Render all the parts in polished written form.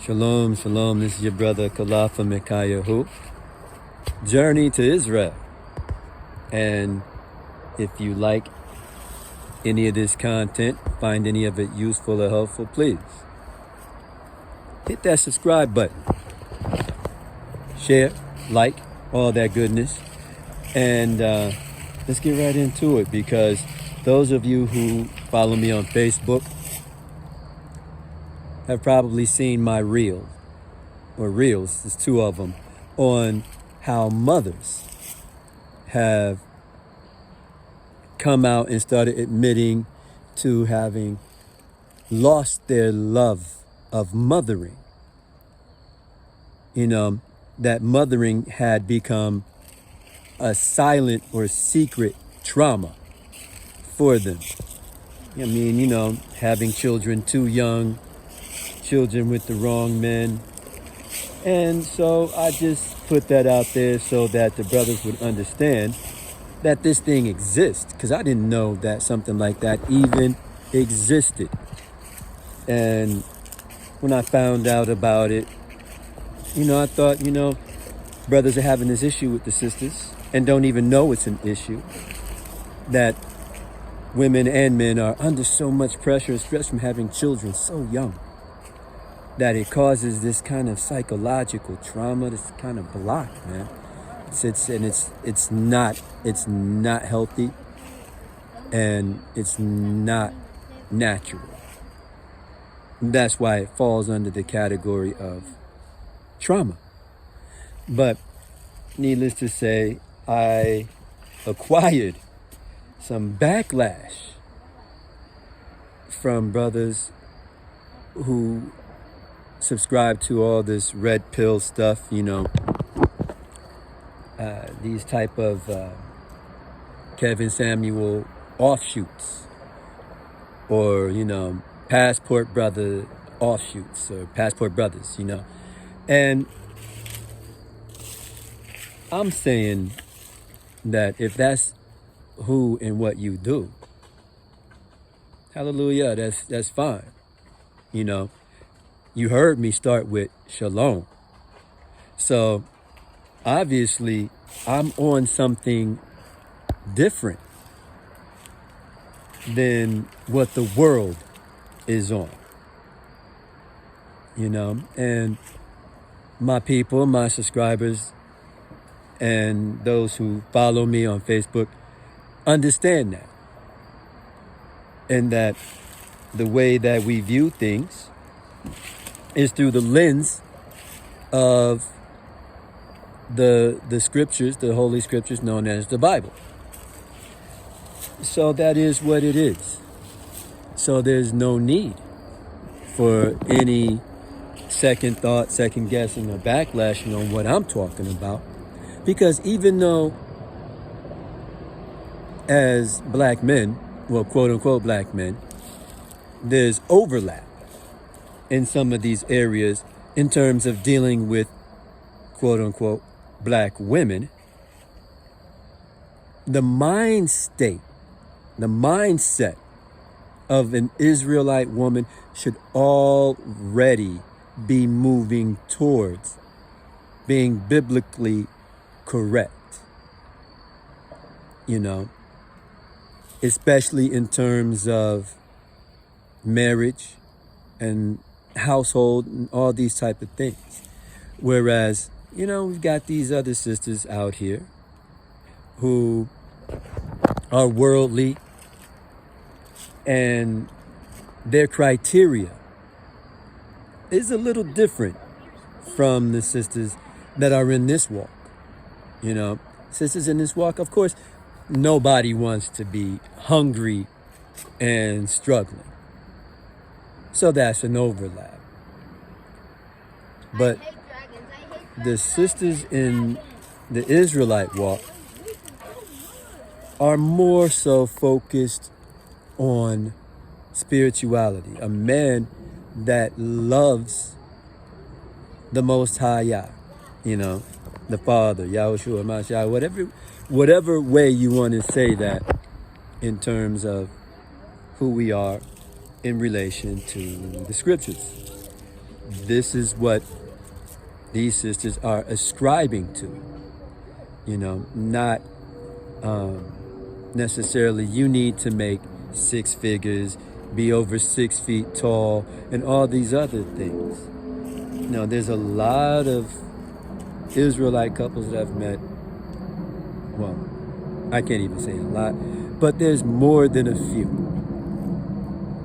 Shalom, shalom. This is your brother Kalafa Mikayahu. Journey to Israel. And if you like any of this content, find any of it useful or helpful, please hit that subscribe button. Share, like, all that goodness. And let's get right into it, because those of you who follow me on Facebook have probably seen my reels, there's two of them, on how mothers have come out and started admitting to having lost their love of mothering. You know, that mothering had become a silent or secret trauma for them. I mean, you know, having children too young, children with the wrong men. And so I just put that out there so that the brothers would understand that this thing exists, because I didn't know that something like that even existed. And when I found out about it, you know, I thought, you know, brothers are having this issue with the sisters and don't even know it's an issue, that women and men are under so much pressure and stress from having children so young, that it causes this kind of psychological trauma, this kind of block, man. It's not healthy, and it's not natural. That's why it falls under the category of trauma. But needless to say, I acquired some backlash from brothers who subscribe to all this red pill stuff, you know, these type of Kevin Samuel offshoots, or, you know, Passport Brother offshoots, or Passport Brothers, you know. And I'm saying that if that's who and what you do, hallelujah, that's fine, you know. You heard me start with shalom. So obviously I'm on something different than what the world is on, you know. And my people, my subscribers, and those who follow me on Facebook understand that. And that the way that we view things is through the lens of the scriptures, the holy scriptures known as the Bible. So that is what it is. So there's no need for any second thought, second guessing, or backlashing on what I'm talking about. Because even though as black men, well, quote unquote black men, there's overlap in some of these areas in terms of dealing with quote unquote black women, the mind state, the mindset of an Israelite woman should already be moving towards being biblically correct, you know, especially in terms of marriage and household and all these type of things. Whereas, you know, we've got these other sisters out here who are worldly, and their criteria is a little different from the sisters that are in this walk. You know, sisters in this walk, of course, nobody wants to be hungry and struggling. So that's an overlap. But the sisters in the Israelite walk are more so focused on spirituality. A man that loves the Most High Yah, you know, the Father, Yahushua, Mashiach, whatever way you want to say that in terms of who we are in relation to the scriptures. this is what these sisters are ascribing to. Not necessarily you need to make 6 figures, be over 6 feet tall, and all these other things. There's a lot of Israelite couples that I've met. Well, I can't even say a lot, but there's more than a few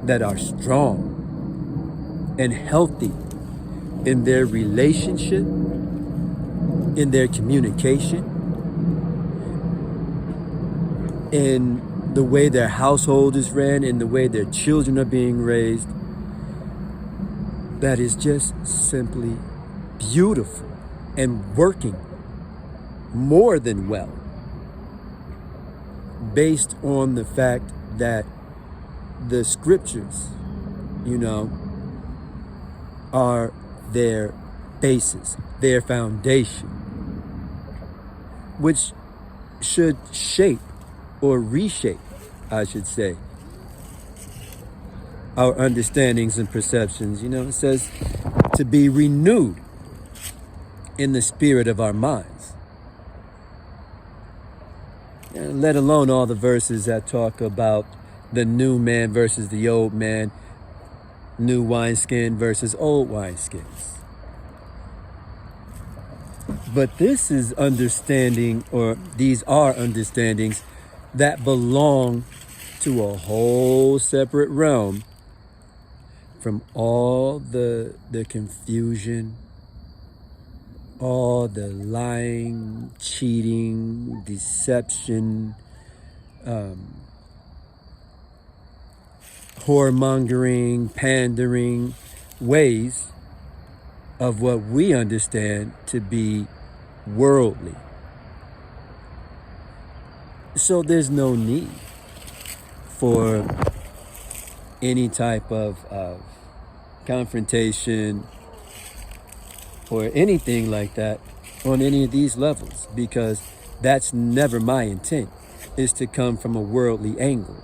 that are strong and healthy in their relationship, in their communication, in the way their household is ran, in the way their children are being raised. That is just simply beautiful and working more than well, based on the fact that the scriptures, are their basis, their foundation, which should shape or reshape, I should say, our understandings and perceptions. It says to be renewed in the spirit of our minds. And let alone all the verses that talk about the new man versus the old man, new wineskin versus old wineskins. But this is understanding, or these are understandings that belong to a whole separate realm from all the confusion, all the lying, cheating, deception, whoremongering, pandering ways of what we understand to be worldly. So there's no need for any type of confrontation or anything like that on any of these levels, because that's never my intent, is to come from a worldly angle.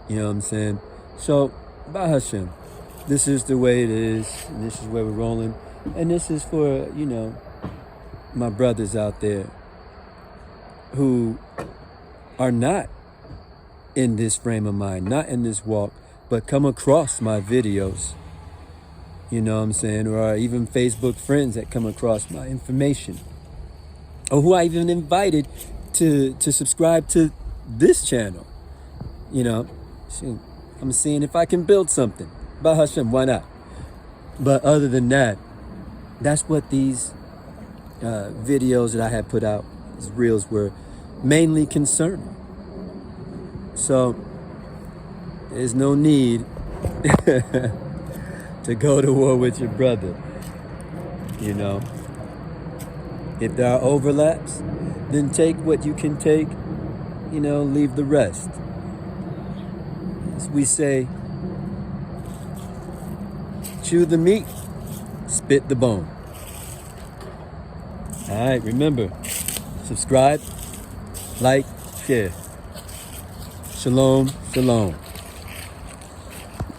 You know what I'm saying? So, Baruch Hashem, this is the way it is, and this is where we're rolling. And this is for, my brothers out there who are not in this frame of mind, not in this walk, but come across my videos, you know what I'm saying? Or even Facebook friends that come across my information, or who I even invited to subscribe to this channel. I'm seeing if I can build something. Baruch Hashem, why not? But other than that, that's what these videos that I had put out, these reels, were mainly concerning. So there's no need to go to war with your brother. If there are overlaps, then take what you can take, leave the rest. As we say, chew the meat, spit the bone. All right, remember, subscribe, like, share. Shalom, shalom.